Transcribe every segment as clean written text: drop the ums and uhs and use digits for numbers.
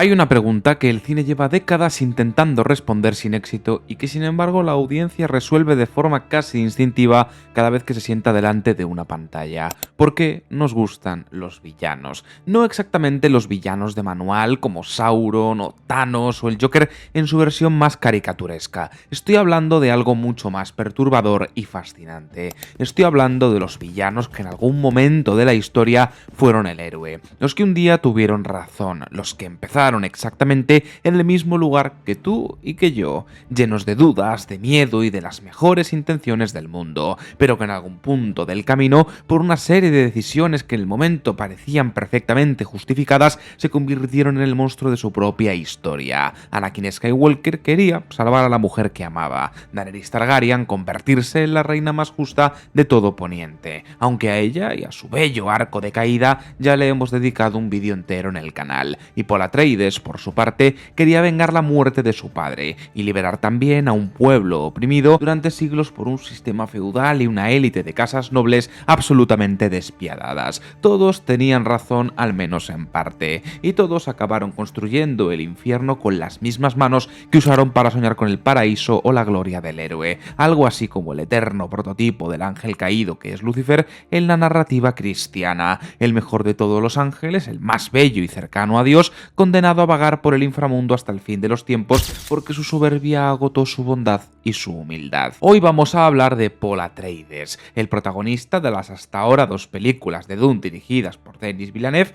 Hay una pregunta que el cine lleva décadas intentando responder sin éxito y que sin embargo la audiencia resuelve de forma casi instintiva cada vez que se sienta delante de una pantalla. ¿Por qué nos gustan los villanos? No exactamente los villanos de manual como Sauron o Thanos o el Joker en su versión más caricaturesca. Estoy hablando de algo mucho más perturbador y fascinante. Estoy hablando de los villanos que en algún momento de la historia fueron el héroe. Los que un día tuvieron razón, los que empezaron exactamente en el mismo lugar que tú y que yo, llenos de dudas, de miedo y de las mejores intenciones del mundo, pero que en algún punto del camino, por una serie de decisiones que en el momento parecían perfectamente justificadas, se convirtieron en el monstruo de su propia historia. Anakin Skywalker quería salvar a la mujer que amaba, Daenerys Targaryen convertirse en la reina más justa de todo Poniente, aunque a ella y a su bello arco de caída ya le hemos dedicado un vídeo entero en el canal, y Paul Atreides, por su parte, quería vengar la muerte de su padre y liberar también a un pueblo oprimido durante siglos por un sistema feudal y una élite de casas nobles absolutamente despiadadas. Todos tenían razón, al menos en parte, y todos acabaron construyendo el infierno con las mismas manos que usaron para soñar con el paraíso o la gloria del héroe, algo así como el eterno prototipo del ángel caído que es Lucifer en la narrativa cristiana, el mejor de todos los ángeles, el más bello y cercano a Dios, condenado a vagar por el inframundo hasta el fin de los tiempos porque su soberbia agotó su bondad y su humildad. Hoy vamos a hablar de Paul Atreides, el protagonista de las hasta ahora 2 películas de Dune dirigidas por Denis Villeneuve.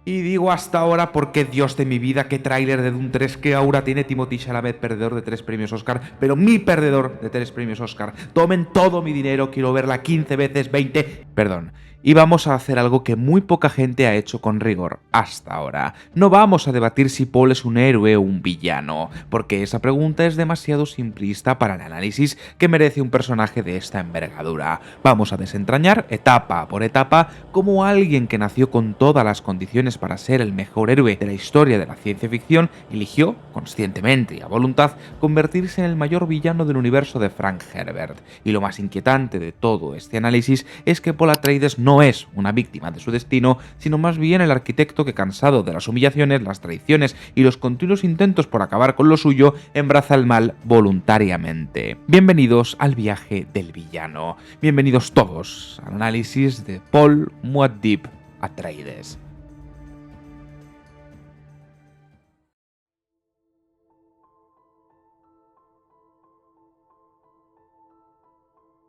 Y digo hasta ahora porque, Dios de mi vida, qué tráiler de Dune 3, qué aura tiene Timothée Chalamet, perdedor de 3 premios Oscar, pero mi perdedor de 3 premios Oscar. Tomen todo mi dinero, quiero verla 15 veces, 20... Perdón. Y vamos a hacer algo que muy poca gente ha hecho con rigor hasta ahora. No vamos a debatir si Paul es un héroe o un villano, porque esa pregunta es demasiado simplista para el análisis que merece un personaje de esta envergadura. Vamos a desentrañar etapa por etapa cómo alguien que nació con todas las condiciones para ser el mejor héroe de la historia de la ciencia ficción eligió, conscientemente y a voluntad, convertirse en el mayor villano del universo de Frank Herbert. Y lo más inquietante de todo este análisis es que Paul Atreides no es una víctima de su destino, sino más bien el arquitecto que, cansado de las humillaciones, las traiciones y los continuos intentos por acabar con lo suyo, embraza el mal voluntariamente. Bienvenidos al viaje del villano. Bienvenidos todos al análisis de Paul Muad'Dib Atreides.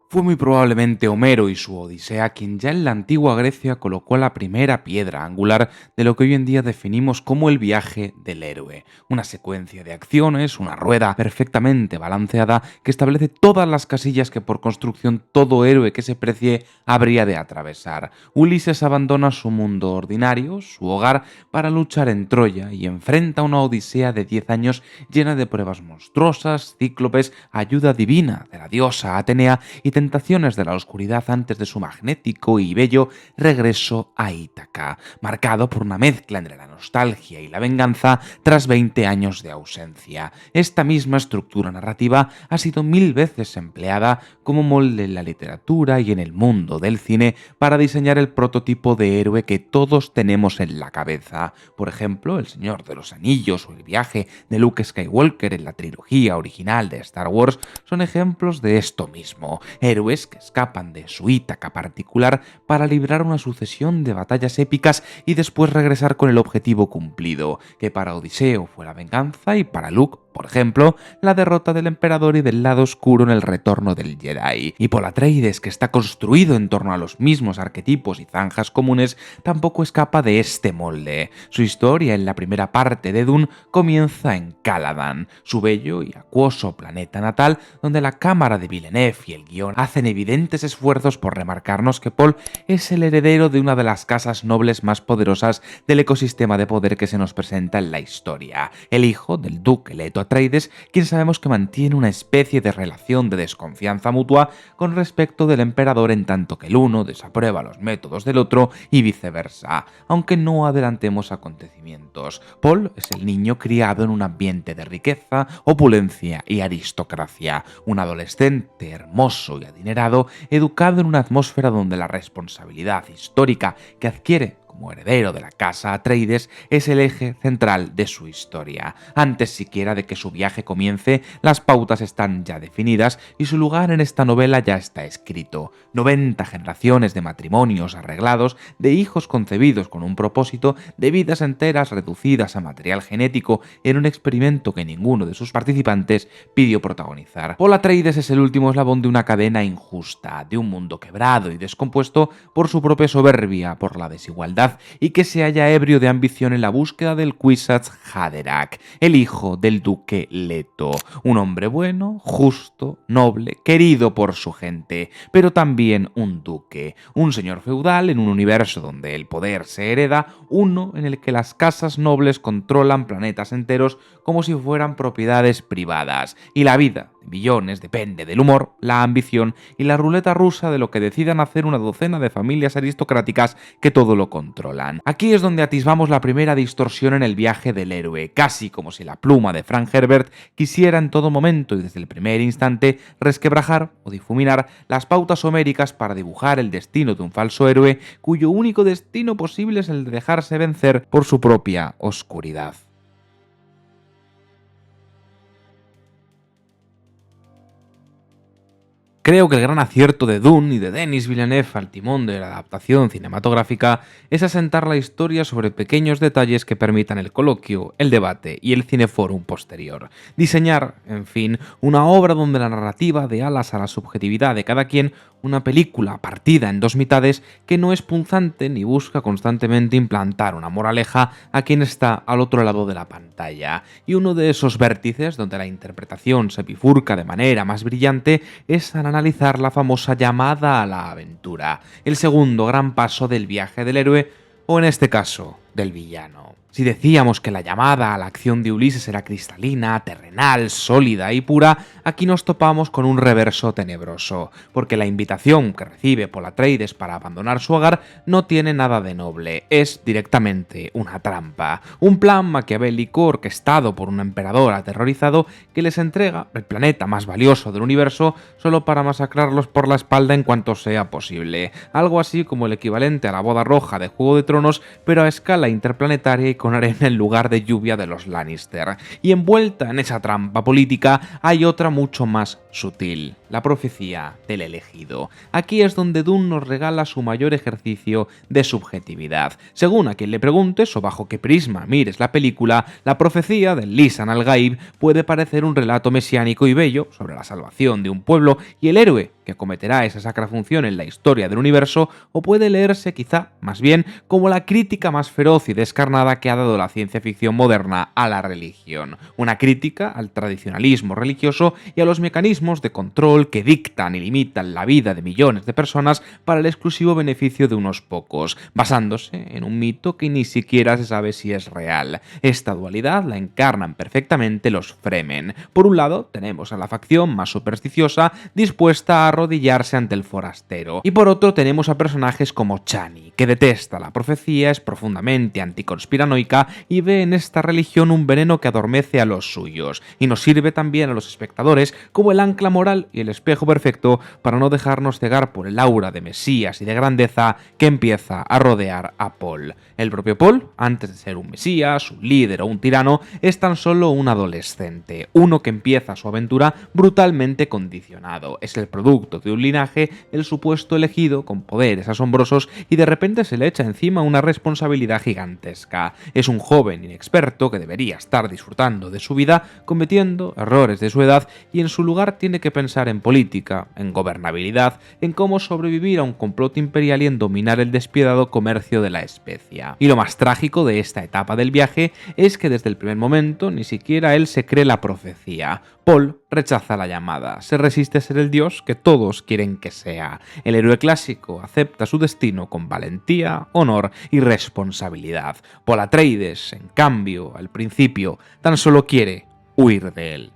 Fue muy probablemente Homero y su Odisea quien ya en la antigua Grecia colocó la primera piedra angular de lo que hoy en día definimos como el viaje del héroe, una secuencia de acciones, una rueda perfectamente balanceada que establece todas las casillas que por construcción todo héroe que se precie habría de atravesar. Ulises abandona su mundo ordinario, su hogar, para luchar en Troya y enfrenta una Odisea de 10 años llena de pruebas monstruosas, cíclopes, ayuda divina de la diosa Atenea y tentaciones de la oscuridad antes de su magnético y bello regreso a Ítaca, marcado por una mezcla entre la nostalgia y la venganza tras 20 años de ausencia. Esta misma estructura narrativa ha sido 1000 veces empleada como molde en la literatura y en el mundo del cine para diseñar el prototipo de héroe que todos tenemos en la cabeza. Por ejemplo, El Señor de los Anillos o el viaje de Luke Skywalker en la trilogía original de Star Wars son ejemplos de esto mismo. Héroes que escapan de su Ítaca particular para librar una sucesión de batallas épicas y después regresar con el objetivo cumplido, que para Odiseo fue la venganza y para Luke, por ejemplo, la derrota del emperador y del lado oscuro en el retorno del Jedi. Y Paul Atreides, que está construido en torno a los mismos arquetipos y zanjas comunes, tampoco escapa de este molde. Su historia en la primera parte de Dune comienza en Caladan, su bello y acuoso planeta natal, donde la cámara de Villeneuve y el guión hacen evidentes esfuerzos por remarcarnos que Paul es el heredero de una de las casas nobles más poderosas del ecosistema de poder que se nos presenta en la historia, el hijo del duque Leto Atreides, quien sabemos que mantiene una especie de relación de desconfianza mutua con respecto del emperador, en tanto que el uno desaprueba los métodos del otro y viceversa, aunque no adelantemos acontecimientos. Paul es el niño criado en un ambiente de riqueza, opulencia y aristocracia, un adolescente hermoso y adinerado, educado en una atmósfera donde la responsabilidad histórica que adquiere como heredero de la casa Atreides, es el eje central de su historia. Antes siquiera de que su viaje comience, las pautas están ya definidas y su lugar en esta novela ya está escrito. 90 generaciones de matrimonios arreglados, de hijos concebidos con un propósito, de vidas enteras reducidas a material genético en un experimento que ninguno de sus participantes pidió protagonizar. Paul Atreides es el último eslabón de una cadena injusta, de un mundo quebrado y descompuesto por su propia soberbia, por la desigualdad y que se halla ebrio de ambición en la búsqueda del Kwisatz Haderach, el hijo del duque Leto, un hombre bueno, justo, noble, querido por su gente, pero también un duque, un señor feudal en un universo donde el poder se hereda, uno en el que las casas nobles controlan planetas enteros como si fueran propiedades privadas, y la vida de millones depende del humor, la ambición y la ruleta rusa de lo que decidan hacer una docena de familias aristocráticas que todo lo controlan. Aquí es donde atisbamos la primera distorsión en el viaje del héroe, casi como si la pluma de Frank Herbert quisiera en todo momento y desde el primer instante resquebrajar o difuminar las pautas homéricas para dibujar el destino de un falso héroe cuyo único destino posible es el de dejarse vencer por su propia oscuridad. Creo que el gran acierto de Dune y de Denis Villeneuve al timón de la adaptación cinematográfica es asentar la historia sobre pequeños detalles que permitan el coloquio, el debate y el cineforum posterior. Diseñar, en fin, una obra donde la narrativa dé alas a la subjetividad de cada quien, una película partida en dos mitades que no es punzante ni busca constantemente implantar una moraleja a quien está al otro lado de la pantalla. Y uno de esos vértices donde la interpretación se bifurca de manera más brillante es al analizar la famosa llamada a la aventura, el segundo gran paso del viaje del héroe, o en este caso, del villano. Si decíamos que la llamada a la acción de Ulises era cristalina, terrenal, sólida y pura, aquí nos topamos con un reverso tenebroso, porque la invitación que recibe Paul Atreides para abandonar su hogar no tiene nada de noble, es directamente una trampa, un plan maquiavélico orquestado por un emperador aterrorizado que les entrega el planeta más valioso del universo solo para masacrarlos por la espalda en cuanto sea posible, algo así como el equivalente a la boda roja de Juego de Tronos, pero a escala interplanetaria y con arena en lugar de lluvia de los Lannister. Y envuelta en esa trampa política hay otra mucho más sutil, la profecía del elegido. Aquí es donde Dune nos regala su mayor ejercicio de subjetividad. Según a quien le preguntes o bajo qué prisma mires la película, la profecía del Lisan al-Gaib puede parecer un relato mesiánico y bello sobre la salvación de un pueblo y el héroe que acometerá esa sacra función en la historia del universo, o puede leerse quizá más bien como la crítica más feroz y descarnada que ha dado la ciencia ficción moderna a la religión. Una crítica al tradicionalismo religioso y a los mecanismos de control que dictan y limitan la vida de millones de personas para el exclusivo beneficio de unos pocos, basándose en un mito que ni siquiera se sabe si es real. Esta dualidad la encarnan perfectamente los Fremen. Por un lado, tenemos a la facción más supersticiosa dispuesta a arrodillarse ante el forastero, y por otro tenemos a personajes como Chani, que detesta la profecía, es profundamente anticonspiranoica y ve en esta religión un veneno que adormece a los suyos, y nos sirve también a los espectadores como el ancla moral y el espejo perfecto para no dejarnos cegar por el aura de mesías y de grandeza que empieza a rodear a Paul. El propio Paul, antes de ser un mesías, un líder o un tirano, es tan solo un adolescente, uno que empieza su aventura brutalmente condicionado, es el producto de un linaje, el supuesto elegido con poderes asombrosos y de repente se le echa encima una responsabilidad gigantesca. Es un joven inexperto que debería estar disfrutando de su vida, cometiendo errores de su edad y en su lugar tiene que pensar en política, en gobernabilidad, en cómo sobrevivir a un complot imperial y en dominar el despiadado comercio de la especia. Y lo más trágico de esta etapa del viaje es que desde el primer momento ni siquiera él se cree la profecía. Paul rechaza la llamada, se resiste a ser el dios que todos quieren que sea. El héroe clásico acepta su destino con valentía, honor y responsabilidad. Paul Atreides, en cambio, al principio, tan solo quiere huir de él.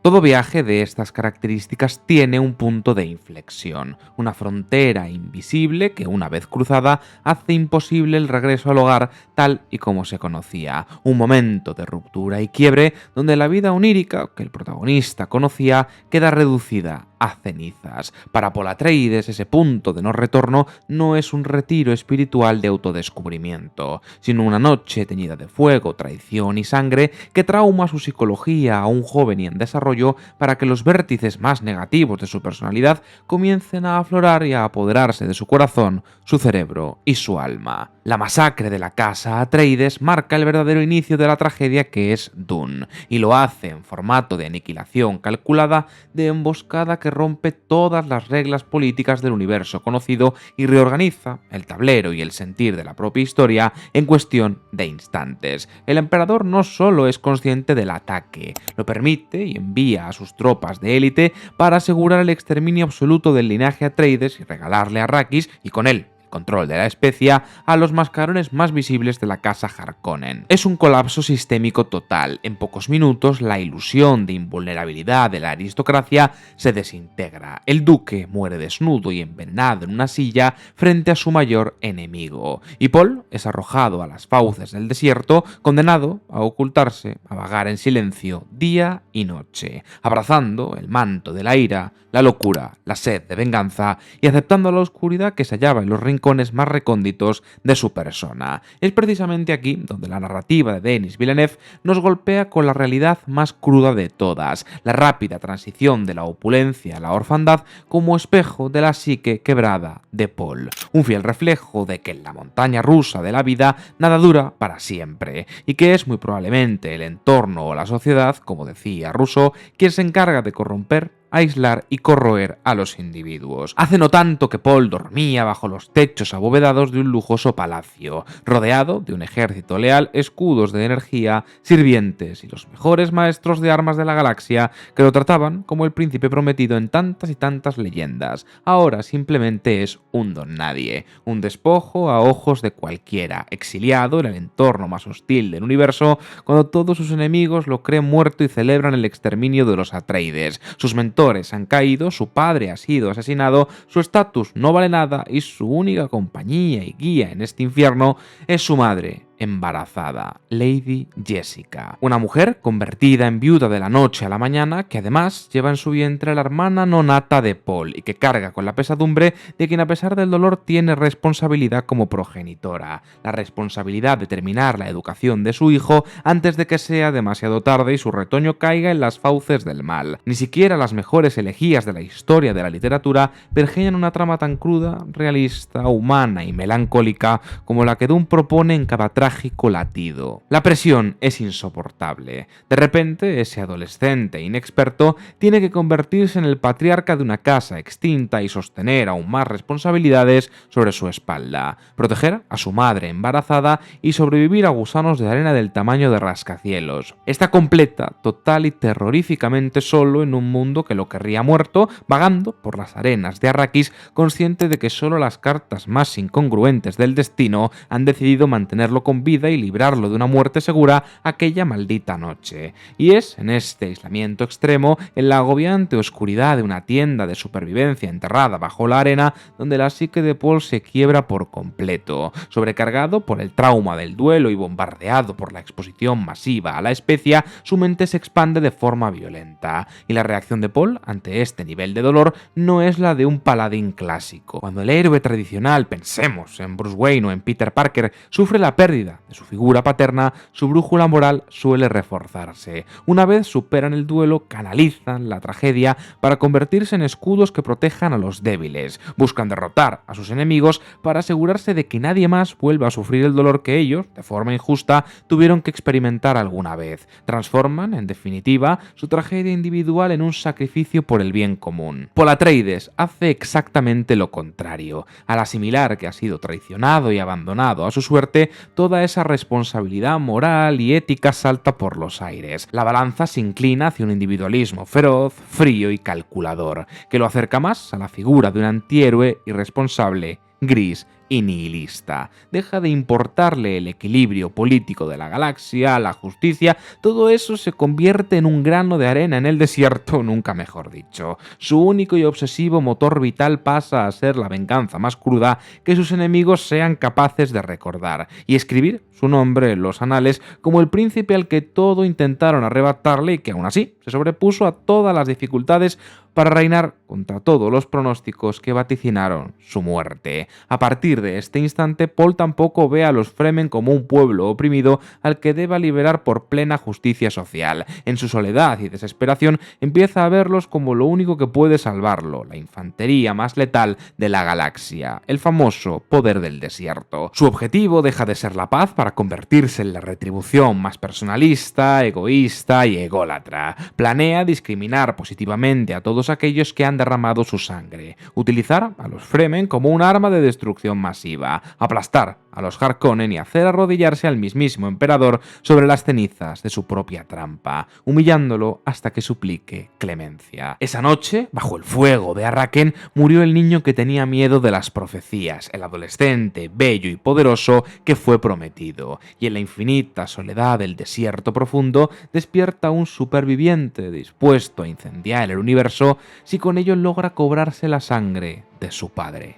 Todo viaje de estas características tiene un punto de inflexión, una frontera invisible que, una vez cruzada, hace imposible el regreso al hogar tal y como se conocía, un momento de ruptura y quiebre donde la vida onírica que el protagonista conocía queda reducida a cenizas. Para Paul Atreides, ese punto de no retorno no es un retiro espiritual de autodescubrimiento, sino una noche teñida de fuego, traición y sangre que trauma su psicología a un joven y en desarrollo para que los vértices más negativos de su personalidad comiencen a aflorar y a apoderarse de su corazón, su cerebro y su alma. La masacre de la casa Atreides marca el verdadero inicio de la tragedia que es Dune, y lo hace en formato de aniquilación calculada, de emboscada que rompe todas las reglas políticas del universo conocido y reorganiza el tablero y el sentir de la propia historia en cuestión de instantes. El emperador no solo es consciente del ataque, lo permite y envía a sus tropas de élite para asegurar el exterminio absoluto del linaje Atreides y regalarle a Arrakis, y con él control de la especia, a los mascarones más visibles de la casa Harkonnen. Es un colapso sistémico total. En pocos minutos, la ilusión de invulnerabilidad de la aristocracia se desintegra. El duque muere desnudo y envenenado en una silla frente a su mayor enemigo. Y Paul es arrojado a las fauces del desierto, condenado a ocultarse, a vagar en silencio día y noche, abrazando el manto de la ira, la locura, la sed de venganza y aceptando la oscuridad que se hallaba en los rincones más recónditos de su persona. Es precisamente aquí donde la narrativa de Denis Villeneuve nos golpea con la realidad más cruda de todas, la rápida transición de la opulencia a la orfandad como espejo de la psique quebrada de Paul, un fiel reflejo de que en la montaña rusa de la vida nada dura para siempre, y que es muy probablemente el entorno o la sociedad, como decía Rousseau, quien se encarga de corromper, aislar y corroer a los individuos. Hace no tanto que Paul dormía bajo los techos abovedados de un lujoso palacio, rodeado de un ejército leal, escudos de energía, sirvientes y los mejores maestros de armas de la galaxia que lo trataban como el príncipe prometido en tantas y tantas leyendas. Ahora simplemente es un don nadie, un despojo a ojos de cualquiera, exiliado en el entorno más hostil del universo, cuando todos sus enemigos lo creen muerto y celebran el exterminio de los Atreides. Sus mentores han caído, su padre ha sido asesinado, su estatus no vale nada y su única compañía y guía en este infierno es su madre embarazada, Lady Jessica, una mujer convertida en viuda de la noche a la mañana que además lleva en su vientre a la hermana no nata de Paul y que carga con la pesadumbre de quien a pesar del dolor tiene responsabilidad como progenitora, la responsabilidad de terminar la educación de su hijo antes de que sea demasiado tarde y su retoño caiga en las fauces del mal. Ni siquiera las mejores elegías de la historia de la literatura pergeñan una trama tan cruda, realista, humana y melancólica como la que Dune propone en cada trágico latido. La presión es insoportable. De repente, ese adolescente inexperto tiene que convertirse en el patriarca de una casa extinta y sostener aún más responsabilidades sobre su espalda, proteger a su madre embarazada y sobrevivir a gusanos de arena del tamaño de rascacielos. Está completa, total y terroríficamente solo en un mundo que lo querría muerto, vagando por las arenas de Arrakis, consciente de que solo las cartas más incongruentes del destino han decidido mantenerlo con vida y librarlo de una muerte segura aquella maldita noche. Y es en este aislamiento extremo, en la agobiante oscuridad de una tienda de supervivencia enterrada bajo la arena, donde la psique de Paul se quiebra por completo. Sobrecargado por el trauma del duelo y bombardeado por la exposición masiva a la especia, su mente se expande de forma violenta. Y la reacción de Paul ante este nivel de dolor no es la de un paladín clásico. Cuando el héroe tradicional, pensemos en Bruce Wayne o en Peter Parker, sufre la pérdida de su figura paterna, su brújula moral suele reforzarse. Una vez superan el duelo, canalizan la tragedia para convertirse en escudos que protejan a los débiles. Buscan derrotar a sus enemigos para asegurarse de que nadie más vuelva a sufrir el dolor que ellos, de forma injusta, tuvieron que experimentar alguna vez. Transforman, en definitiva, su tragedia individual en un sacrificio por el bien común. Paul Atreides hace exactamente lo contrario. Al asimilar que ha sido traicionado y abandonado a su suerte, toda esa responsabilidad moral y ética salta por los aires. La balanza se inclina hacia un individualismo feroz, frío y calculador, que lo acerca más a la figura de un antihéroe irresponsable, gris, y nihilista. Deja de importarle el equilibrio político de la galaxia, la justicia, todo eso se convierte en un grano de arena en el desierto, nunca mejor dicho. Su único y obsesivo motor vital pasa a ser la venganza más cruda que sus enemigos sean capaces de recordar, y escribir su nombre en los anales como el príncipe al que todo intentaron arrebatarle y que aún así se sobrepuso a todas las dificultades para reinar contra todos los pronósticos que vaticinaron su muerte. A partir de este instante, Paul tampoco ve a los Fremen como un pueblo oprimido al que deba liberar por plena justicia social. En su soledad y desesperación, empieza a verlos como lo único que puede salvarlo, la infantería más letal de la galaxia, el famoso poder del desierto. Su objetivo deja de ser la paz para convertirse en la retribución más personalista, egoísta y ególatra. Planea discriminar positivamente a todos aquellos que han derramado su sangre, utilizar a los Fremen como un arma de destrucción masiva, aplastar a los Harkonnen y hacer arrodillarse al mismísimo emperador sobre las cenizas de su propia trampa, humillándolo hasta que suplique clemencia. Esa noche, bajo el fuego de Arrakeen, murió el niño que tenía miedo de las profecías, el adolescente, bello y poderoso que fue prometido, y en la infinita soledad del desierto profundo despierta un superviviente dispuesto a incendiar el universo si con ello logra cobrarse la sangre de su padre.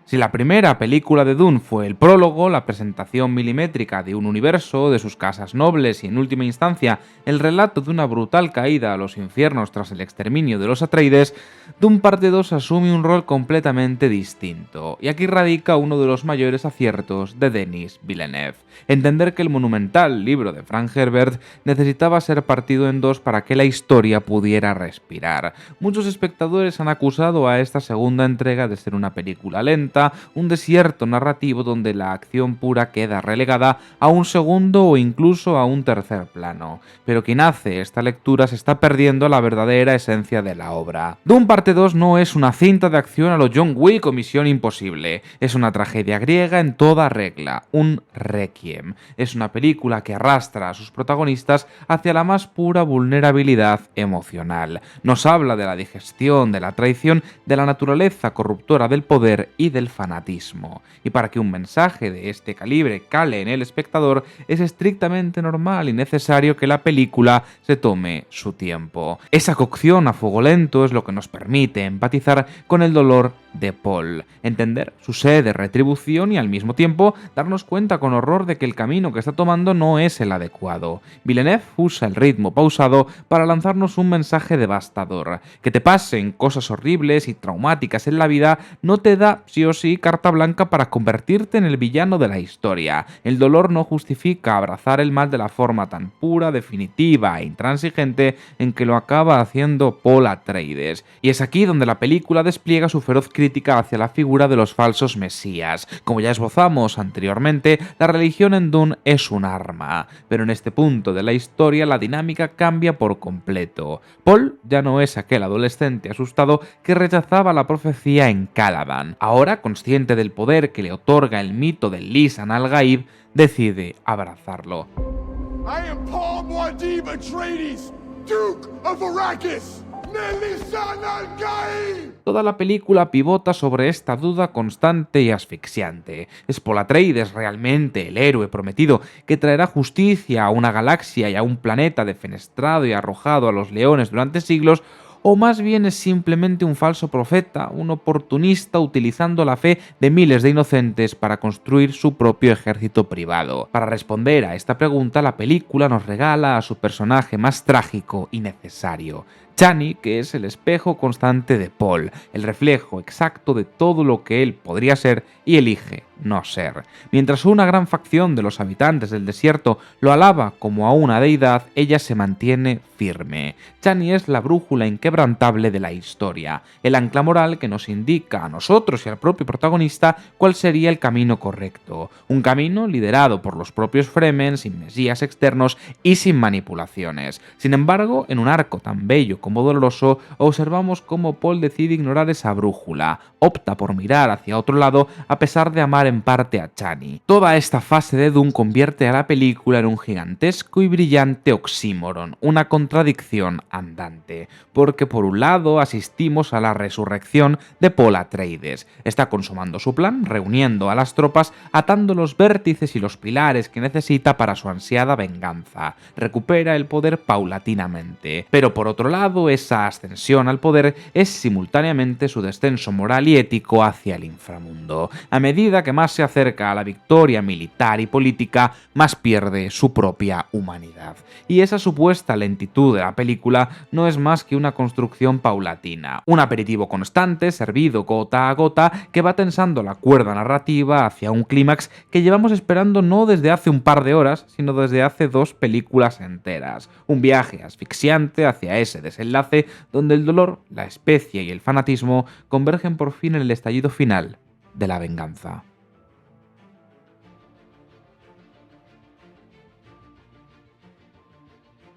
Si la primera película de Dune fue el prólogo, la presentación milimétrica de un universo, de sus casas nobles y, en última instancia, el relato de una brutal caída a los infiernos tras el exterminio de los Atreides, Dune Parte 2 asume un rol completamente distinto. Y aquí radica uno de los mayores aciertos de Denis Villeneuve: entender que el monumental libro de Frank Herbert necesitaba ser partido en dos para que la historia pudiera respirar. Muchos espectadores han acusado a esta segunda entrega de ser una película lenta, un desierto narrativo donde la acción pura queda relegada a un segundo o incluso a un tercer plano. Pero quien hace esta lectura se está perdiendo la verdadera esencia de la obra. Dune Parte 2 no es una cinta de acción a lo John Wick o Misión Imposible. Es una tragedia griega en toda regla, un requiem. Es una película que arrastra a sus protagonistas hacia la más pura vulnerabilidad emocional. Nos habla de la digestión, de la traición, de la naturaleza corruptora del poder y del fanatismo. Y para que un mensaje de este calibre cale en el espectador, es estrictamente normal y necesario que la película se tome su tiempo. Esa cocción a fuego lento es lo que nos permite empatizar con el dolor de Paul, entender su sed de retribución y al mismo tiempo darnos cuenta con horror de que el camino que está tomando no es el adecuado. Villeneuve usa el ritmo pausado para lanzarnos un mensaje devastador. Que te pasen cosas horribles y traumáticas en la vida no te da sí o sí carta blanca para convertirte en el villano de la historia. El dolor no justifica abrazar el mal de la forma tan pura, definitiva e intransigente en que lo acaba haciendo Paul Atreides. Y es aquí donde la película despliega su feroz crítica hacia la figura de los falsos mesías. Como ya esbozamos anteriormente, la religión en Dune es un arma, pero en este punto de la historia la dinámica cambia por completo. Paul ya no es aquel adolescente asustado que rechazaba la profecía en Caladan. Ahora, consciente del poder que le otorga el mito del Lisan al-Gaib, decide abrazarlo. I am Paul Muad'Dib Atreides, Duke of Arrakis. Toda la película pivota sobre esta duda constante y asfixiante. ¿Es Paul Atreides realmente el héroe prometido que traerá justicia a una galaxia y a un planeta defenestrado y arrojado a los leones durante siglos? ¿O más bien es simplemente un falso profeta, un oportunista utilizando la fe de miles de inocentes para construir su propio ejército privado? Para responder a esta pregunta, la película nos regala a su personaje más trágico y necesario, Chani, que es el espejo constante de Paul, el reflejo exacto de todo lo que él podría ser y elige no ser. Mientras una gran facción de los habitantes del desierto lo alaba como a una deidad, ella se mantiene firme. Chani es la brújula inquebrantable de la historia, el ancla moral que nos indica a nosotros y al propio protagonista cuál sería el camino correcto, un camino liderado por los propios Fremen, sin mesías externos y sin manipulaciones. Sin embargo, en un arco tan bello como doloroso, observamos cómo Paul decide ignorar esa brújula, opta por mirar hacia otro lado a pesar de amar en parte a Chani. Toda esta fase de Dune convierte a la película en un gigantesco y brillante oxímoron, una contradicción andante, porque por un lado asistimos a la resurrección de Paul Atreides. Está consumando su plan, reuniendo a las tropas, atando los vértices y los pilares que necesita para su ansiada venganza. Recupera el poder paulatinamente. Pero por otro lado, esa ascensión al poder es simultáneamente su descenso moral y ético hacia el inframundo. A medida que más se acerca a la victoria militar y política, más pierde su propia humanidad. Y esa supuesta lentitud de la película no es más que una construcción paulatina, un aperitivo constante servido gota a gota que va tensando la cuerda narrativa hacia un clímax que llevamos esperando no desde hace un par de horas, sino desde hace 2 películas enteras. Un viaje asfixiante hacia ese desenlace donde el dolor, la especie y el fanatismo convergen por fin en el estallido final de la venganza.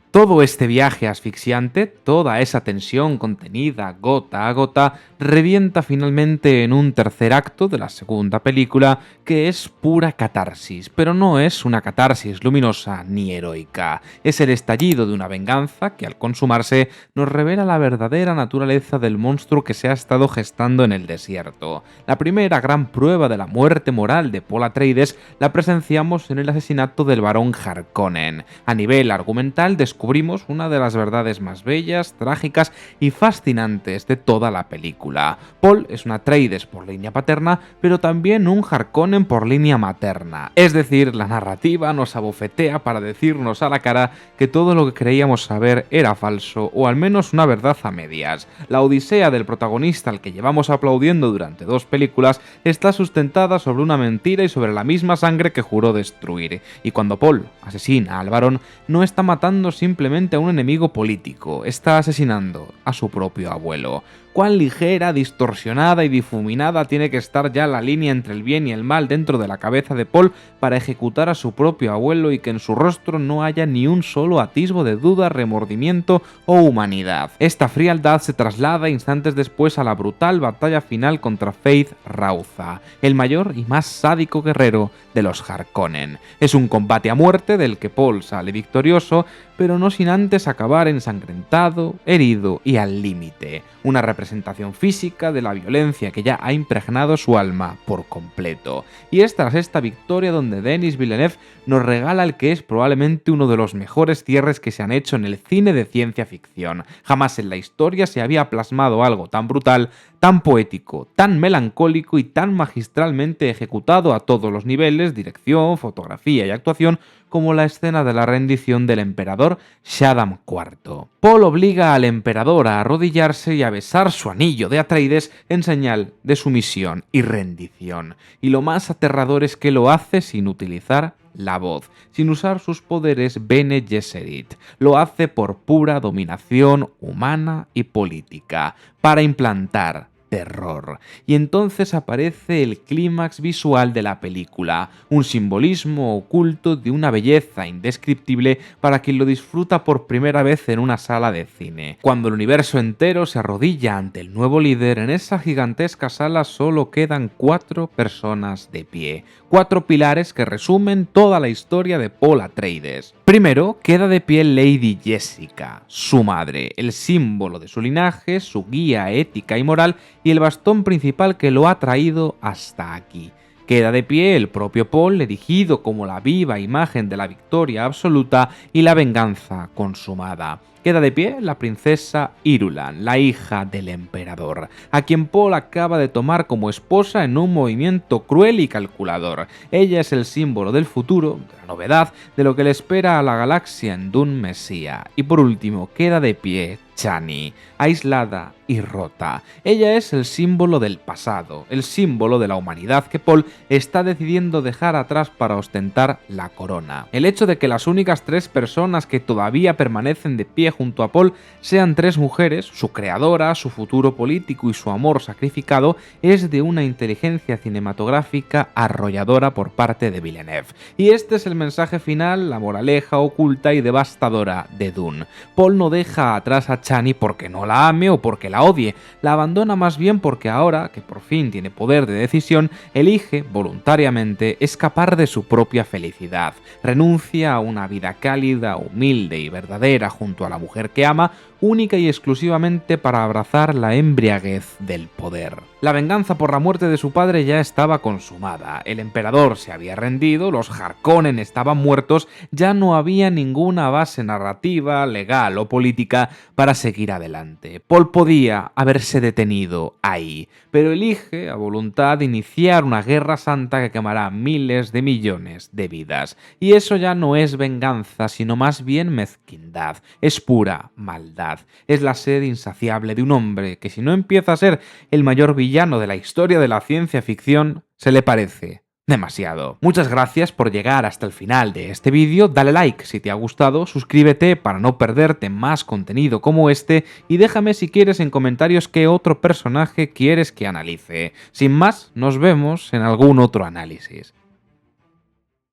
Todo este viaje asfixiante, toda esa tensión contenida gota a gota, revienta finalmente en un tercer acto de la segunda película que es pura catarsis, pero no es una catarsis luminosa ni heroica. Es el estallido de una venganza que al consumarse nos revela la verdadera naturaleza del monstruo que se ha estado gestando en el desierto. La primera gran prueba de la muerte moral de Paul Atreides la presenciamos en el asesinato del barón Harkonnen. A nivel argumental descubrimos una de las verdades más bellas, trágicas y fascinantes de toda la película. Paul es un Atreides por línea paterna, pero también un Harkonnen por línea materna. Es decir, la narrativa nos abofetea para decirnos a la cara que todo lo que creíamos saber era falso, o al menos una verdad a medias. La odisea del protagonista al que llevamos aplaudiendo durante 2 películas está sustentada sobre una mentira y sobre la misma sangre que juró destruir. Y cuando Paul asesina al varón, no está matando simplemente a un enemigo político, está asesinando a su propio abuelo. Cuán ligera, distorsionada y difuminada tiene que estar ya la línea entre el bien y el mal dentro de la cabeza de Paul para ejecutar a su propio abuelo y que en su rostro no haya ni un solo atisbo de duda, remordimiento o humanidad. Esta frialdad se traslada instantes después a la brutal batalla final contra Faith Rauza, el mayor y más sádico guerrero de los Harkonnen. Es un combate a muerte del que Paul sale victorioso, pero no sin antes acabar ensangrentado, herido y al límite. Una representación física de la violencia que ya ha impregnado su alma por completo. Y es tras esta victoria donde Denis Villeneuve nos regala el que es probablemente uno de los mejores cierres que se han hecho en el cine de ciencia ficción. Jamás en la historia se había plasmado algo tan brutal, tan poético, tan melancólico y tan magistralmente ejecutado a todos los niveles, dirección, fotografía y actuación, como la escena de la rendición del emperador Shaddam IV. Paul obliga al emperador a arrodillarse y a besar su anillo de Atreides en señal de sumisión y rendición. Y lo más aterrador es que lo hace sin utilizar la voz, sin usar sus poderes Bene Gesserit. Lo hace por pura dominación humana y política, para implantar terror. Y entonces aparece el clímax visual de la película, un simbolismo oculto de una belleza indescriptible para quien lo disfruta por primera vez en una sala de cine. Cuando el universo entero se arrodilla ante el nuevo líder, en esa gigantesca sala solo quedan 4 personas de pie, 4 pilares que resumen toda la historia de Paul Atreides. Primero, queda de pie Lady Jessica, su madre, el símbolo de su linaje, su guía ética y moral y el bastón principal que lo ha traído hasta aquí. Queda de pie el propio Paul, erigido como la viva imagen de la victoria absoluta y la venganza consumada. Queda de pie la princesa Irulan, la hija del emperador, a quien Paul acaba de tomar como esposa en un movimiento cruel y calculador. Ella es el símbolo del futuro, de la novedad, de lo que le espera a la galaxia en Dune Mesía. Y por último, queda de pie Chani, aislada, y rota. Ella es el símbolo del pasado, el símbolo de la humanidad que Paul está decidiendo dejar atrás para ostentar la corona. El hecho de que las únicas 3 personas que todavía permanecen de pie junto a Paul sean 3 mujeres, su creadora, su futuro político y su amor sacrificado, es de una inteligencia cinematográfica arrolladora por parte de Villeneuve. Y este es el mensaje final, la moraleja oculta y devastadora de Dune. Paul no deja atrás a Chani porque no la ame o porque la odie, la abandona más bien porque ahora, que por fin tiene poder de decisión, elige voluntariamente escapar de su propia felicidad. Renuncia a una vida cálida, humilde y verdadera junto a la mujer que ama, única y exclusivamente para abrazar la embriaguez del poder. La venganza por la muerte de su padre ya estaba consumada, el emperador se había rendido, los Harkonnen estaban muertos, ya no había ninguna base narrativa, legal o política para seguir adelante. Paul podía haberse detenido ahí, pero elige a voluntad iniciar una guerra santa que quemará miles de millones de vidas. Y eso ya no es venganza, sino más bien mezquindad, es pura maldad. Es la sed insaciable de un hombre que, si no empieza a ser el mayor villano de la historia de la ciencia ficción, se le parece demasiado. Muchas gracias por llegar hasta el final de este vídeo, dale like si te ha gustado, suscríbete para no perderte más contenido como este y déjame si quieres en comentarios qué otro personaje quieres que analice. Sin más, nos vemos en algún otro análisis.